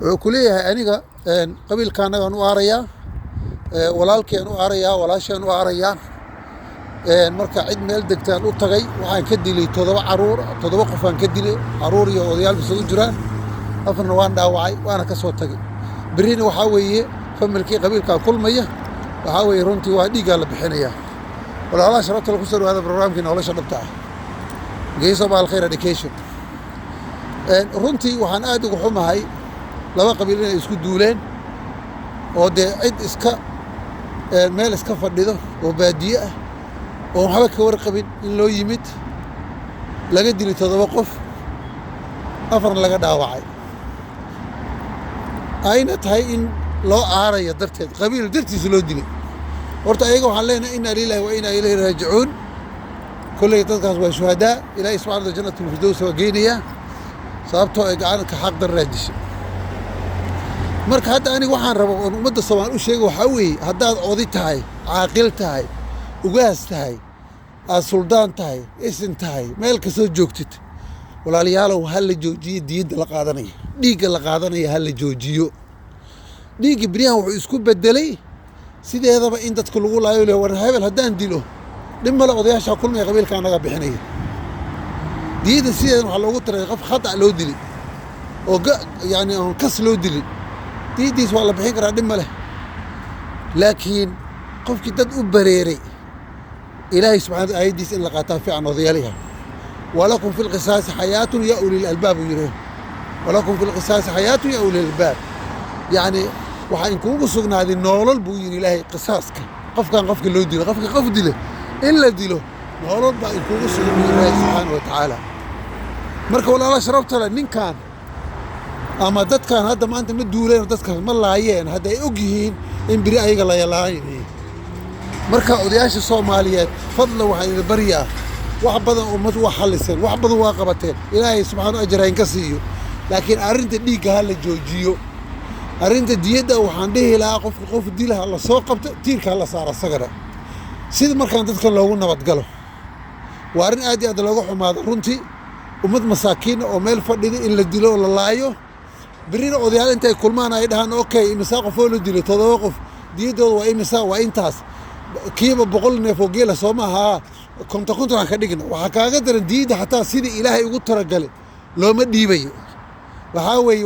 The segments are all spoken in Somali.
وكلية أنيقا قبيل كان أنا أريا walaalkeen u aarayaa walaasheen u aarayaa marka cid meel degtaan u tagay waxaan ka dilay 7 qof aan ka dilay caruur iyo odayaal isugu jiraan afarna waan dhaawacay waana ka soo tagay bariina waxa weeye familkii qabiilka kulmaya waxa weeye runtii waa dhiiga la bixinaya walaalaha sharafta ku soo wada barnaamijka nolosha dhabta ah geeso baal khayr education runtii waxaan aad ugu xumahay laba qabiil inay isku duuleen oo cid iska meel iska fadhido oo baadiye ah oo waxba ka warqabin in loo yimid laga dilay 7 qof afarna laga dhaawacay ayna tahay in loo aarayo darteed qabiil dartiisa loo dilay horta ayaga waxaan leenahay inna lillahi wa inna ilayhi raaji'uun kulli dadkaas waa shuhadaa ilaahay subhanahu wa ta'ala jannatul firdaws waa geynaya sababtoo ay gacanka xaq darraadishay marka hadda aniga waxaan rabaa oo ummadda Soomaaliyeed u sheego waxa weeye haddaad oodi tahay caaqil tahay ugaas tahay suldaan tahay isin tahay meel ka soo joogtid walaalayaalow hal la joojiyo diidda la qaadanaya dhiigga la qaadanaya hal la joojiyo dhiigga bariyahan wuxuu isku bedelay sideedaba in dadku lagu laayo le war hebel haddaan dilo dhimala odayaasha kulmay qabiilka anaga bixinaya diidda sideedan waxa loogu taray qof khata loo dilay oo yani aan kas loo dilay diidiis waa la bixin karaa dhib ma leh laakiin qofkii dad u bareeray ilaahay subxaanahu aayadiis in la qaataa fiican odayaaliha walakum fil qisaasi xayaatun ya ulil albaab yireen walakum fil qisaasi xayaatun ya ulil albaab yani waxa in kuugu sugnaaday nolol buu yiri ilaahay qisaaska qofkan qofka loo dilo qofka qof dilo in la dilo nolol baa in kuugu sugnaaday ilaahay subxaanahu wa ta'ala marka walaalaha sharafta leh ninkan ama dadkan hadda maanta ma duuleen dadkan ma laayeen hadda ay og yihiin in biri ayaga la yalaayeen marka odayaasha Soomaaliyeed fadlan waxay bariyaa wax badan ummad wax xalisan wax badan waa qabateen ilaahay subxaanahu ajrayn ka siiyo laakiin arinta dhiigga la joojiyo arinta diyada waxaan dhihi lahaa qof dilaha la soo qabto tiirka la saaro sagara sida markaan dadka loogu nabad galo waa arin aad iyo aad looga xumaado runtii ummad masaakiin oo meel fadhida in la dilo la laayo برينا أوديال أنت كل ما أنا يدهن أوكي مساق فولو دي لتوقف دي دو وأي مساق وإنتاس كيف بقولنا فوقي له سومها كنت راح كديقنا وحكا قدر دي ده حتى سيدي إلهي يقول ترى قال لو ما دي بيو وحاوي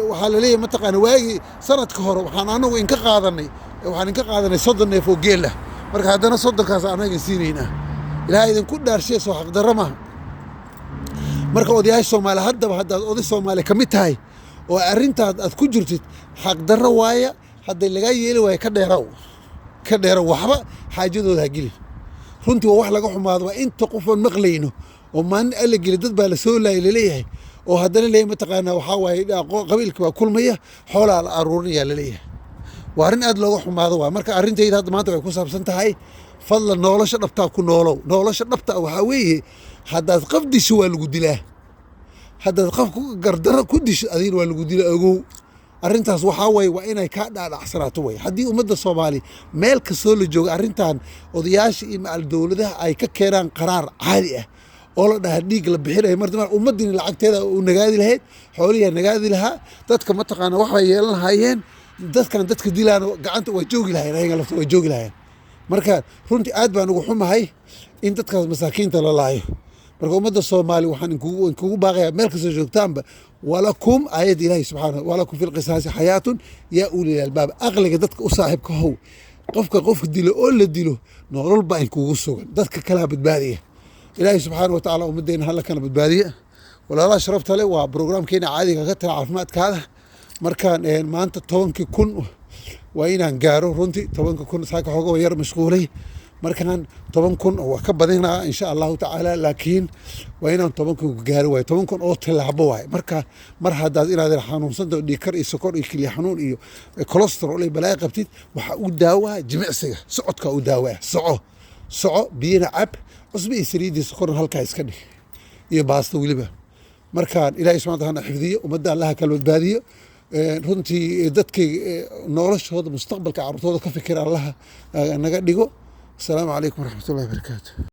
وحالليه متق أنا واجي سنة كهر وحنا وإن كقاضني وحنا كقاضني صدرني فوقي له مرك هذا أنا صدق كاس أنا جنسيني هنا إلهي إذا كل دار شيء سو حق درمه مرك أوديال الصومال هذا أودي الصومال كميتهاي oo arintaad aad ku jirtid xaq darro waaya haday laga yeeli way ka dheeraw waxba xaajadooda gelin runtii wax laga xumaado waa inta qofan maqlayno oo maan alla geli dad baa la soo leeyahay oo hadana leey ma taqaana waxa waay qabiilka waa kulmaya xoolaha la aruurinaya leeyahay waa arin aad looga xumaado waa marka arintayda hadda maanta way ku saabsan tahay fadlan nolosha dhabta ku noolow nolosha dhabta waxa weeye hadaad qabdisho waa lagu dilaa هذا قف قردرة كدش أدين ولا قديلا أجو أرنتاس وحاوي وإنا كاد على حسراتوي حدي أمد الصومالي مالك سول الجو أرنتان وضياش إما الدولة ده أي ككيران قرار عالية والله ده هديك لبحيرة مرتبا أمدني العقد هذا ونجادي لهاد حوليها نجادي لها تذكر منطقة أنا وحوي يلا هايين تذكر دي لأنه قعنت وجوج لها هاي قلت وجوج لها مركان فرنتي أدبا نقول هاي أنت تذكر مساكين تلا marka ummadda Soomaali waxaan kugu baaqayaa meel kasta joogtaanba walakum ayad ilaahi subhanahu walakum fil qisaasi hayatun ya ulil albab aqliga dadka u saaxiibka how qofka dilo oo la dilo nolol baa in kugu sugan dadka kala badbaadiya ilaahi subhanahu wa ta'ala ummaddeena hal kana badbaadiya walaalaha sharafta leh waa barnaamijkeena caadiga ka tira caafimaadkaada markaan maanta 10,000 waa inaan gaaro runtii 10,000 saaka xogo yar mashquulay markaan 10,000 oo ka badinaa insha Allah ta'ala laakiin waa inaan 10,000 gaaro way 10,000 oo tilaabo way marka mar hadaad inaad xanuunsanto dhiikar iyo sokor iyo kaliya xanuun iyo cholesterol ay balaa qabtid waxa uu daawaa jimicsiga socodka uu daawaa soco biina cab cusbi isriidi sokor halka iska dhig iyo baasto waliba markaan ilaahay subhanahu wa ta'ala xifdiyo umada Allah kala badbaadiyo runtii dadkay noloshooda mustaqbalka carruurtooda ka fikir Allah naga dhigo السلام عليكم ورحمة الله وبركاته.